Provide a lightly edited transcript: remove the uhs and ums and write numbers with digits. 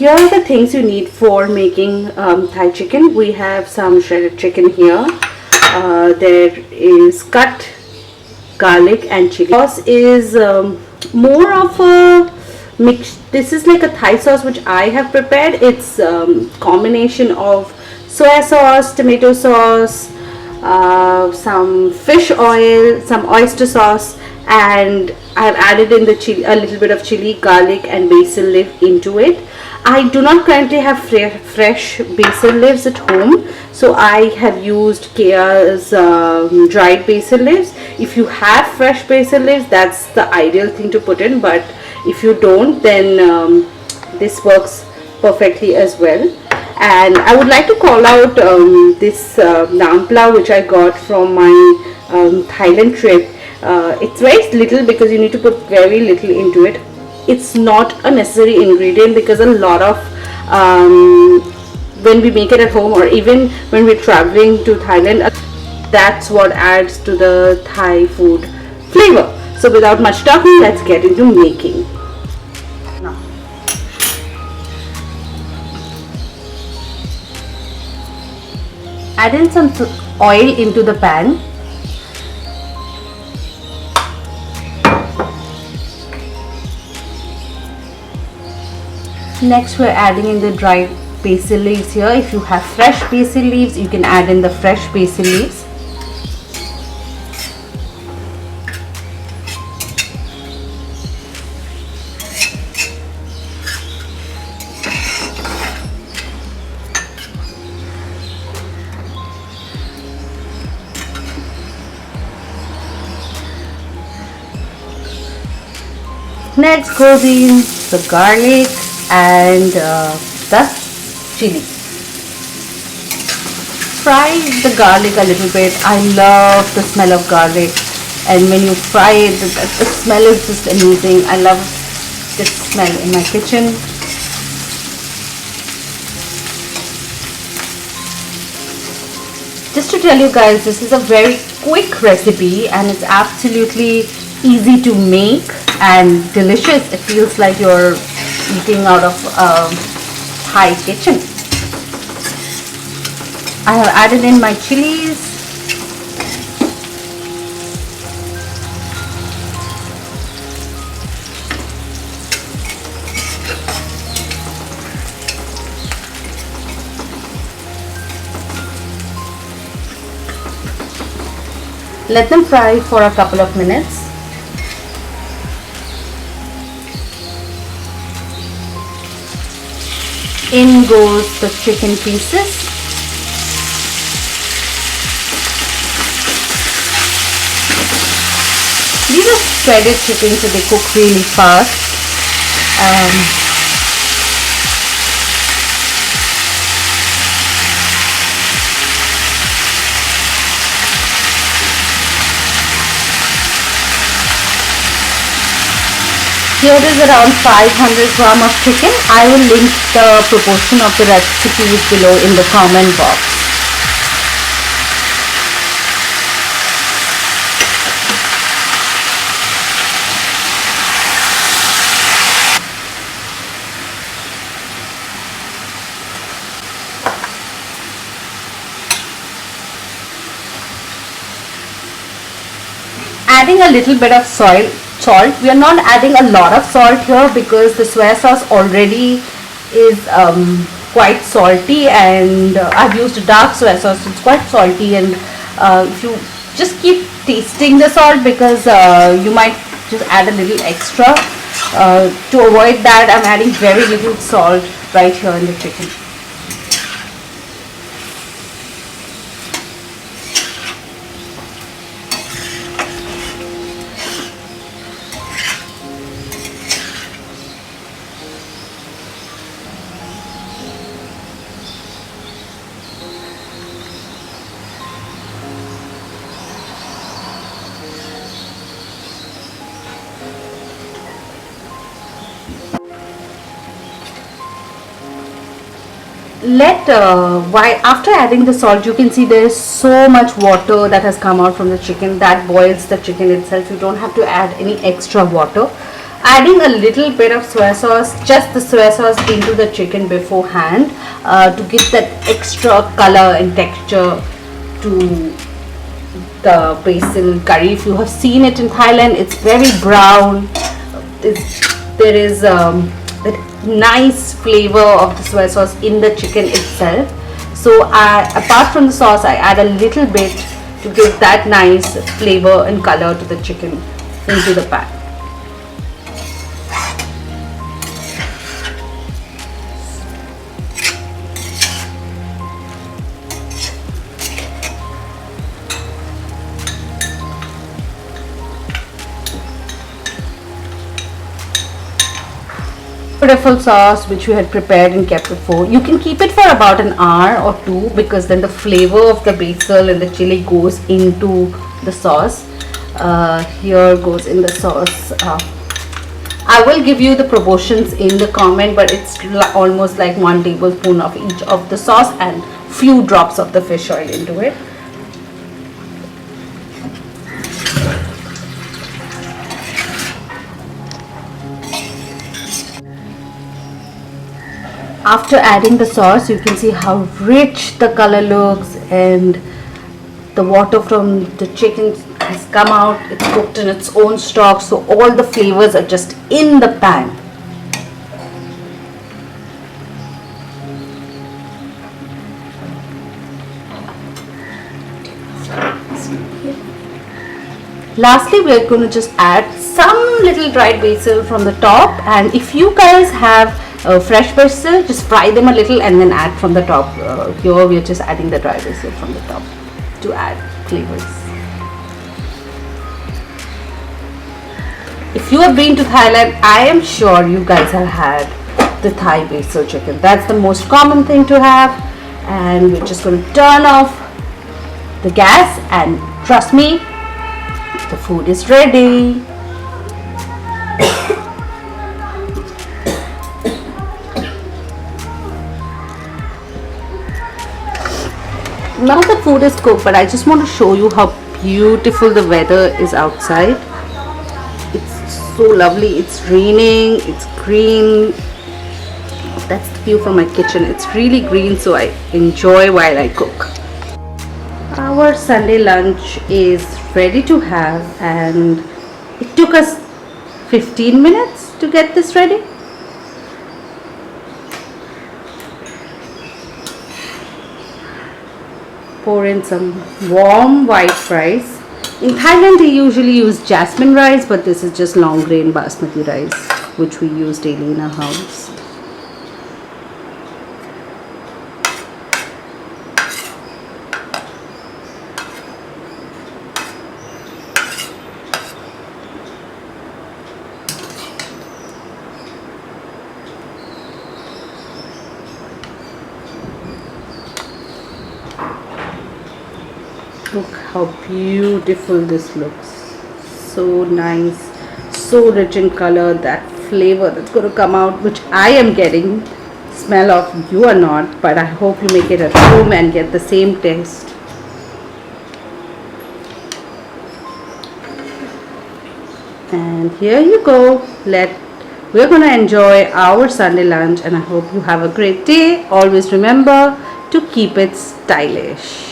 here are the things you need for making Thai chicken. We have some shredded chicken here. There is cut garlic and chili. Sauce is more of a mix. This is like a Thai sauce which I have prepared. It's combination of soy sauce, tomato sauce, some fish oil, some oyster sauce, and I have added in the chili, a little bit of chili, garlic and basil leaf into it. I do not currently have fresh basil leaves at home, so I have used Kea's dried basil leaves. If you have fresh basil leaves, that's the ideal thing to put in, but if you don't, then this works perfectly as well. And I would like to call out this naan pulao which I got from my Thailand trip. It's very little because you need to put very little into it. It's not a necessary ingredient because a lot of when we make it at home or even when we're traveling to Thailand, that's what adds to the Thai food flavor. So without much talking, let's get into making. Now, add in some oil into the pan. Next, we're adding in the dried basil leaves here. If you have fresh basil leaves, you can add in the fresh basil leaves. Next goes in the garlic and the chili. Fry the garlic a little bit. I love the smell of garlic, and when you fry it, the smell is just amazing. I love this smell in my kitchen. Just to tell you guys, this is a very quick recipe and it's absolutely easy to make and delicious. It feels like you're eating out of a Thai kitchen. I have added in my chilies. Let them fry for a couple of minutes. In goes the chicken pieces. These are shredded chicken, so they cook really fast. Here is around 500 gram of chicken. I will link the proportion of the recipes below in the comment box. Adding a little bit of salt. We are not adding a lot of salt here because the soy sauce already is quite salty, and I've used a dark soy sauce, so it's quite salty, and if you just keep tasting the salt, because you might just add a little extra. To avoid that, I'm adding very little salt right here in the chicken. After adding the salt, you can see there is so much water that has come out from the chicken that boils the chicken itself. You don't have to add any extra water. Adding a little bit of soy sauce, just the soy sauce into the chicken beforehand to give that extra color and texture to the basil curry. If you have seen it in Thailand, it's very brown. There is that nice flavor of the soy sauce in the chicken itself. So apart from the sauce, I add a little bit to give that nice flavor and color to the chicken into the pan. Beautiful sauce which we had prepared and kept before. You can keep it for about an hour or two, because then the flavor of the basil and the chili goes into the sauce. Here goes in the sauce. I will give you the proportions in the comment, but it's almost like 1 tablespoon of each of the sauce and few drops of the fish oil into it. After adding the sauce, you can see how rich the color looks, and the water from the chicken has come out. It's cooked in its own stock, so all the flavors are just in the pan. Lastly, we are going to just add some little dried basil from the top, and if you guys have fresh basil, just fry them a little and then add from the top. Here we are just adding the dry basil from the top to add flavors. If you have been to Thailand, I am sure you guys have had the Thai basil chicken. That's the most common thing to have, and we're just going to turn off the gas, and trust me, the food is ready. Now the food is cooked, but I just want to show you how beautiful the weather is outside. It's so lovely. It's raining, it's green. That's the view from my kitchen. It's really green, so I enjoy while I cook. Our Sunday lunch is ready to have, and it took us 15 minutes to get this ready. Pour in some warm white rice. In Thailand they usually use jasmine rice, but this is just long grain basmati rice which we use daily in our house. Look how beautiful this looks. So nice, so rich in color. That flavor that's going to come out, which I am getting smell of, you are not, but I hope you make it at home and get the same taste. And here you go. We're going to enjoy our Sunday lunch, and I hope you have a great day. Always remember to keep it stylish.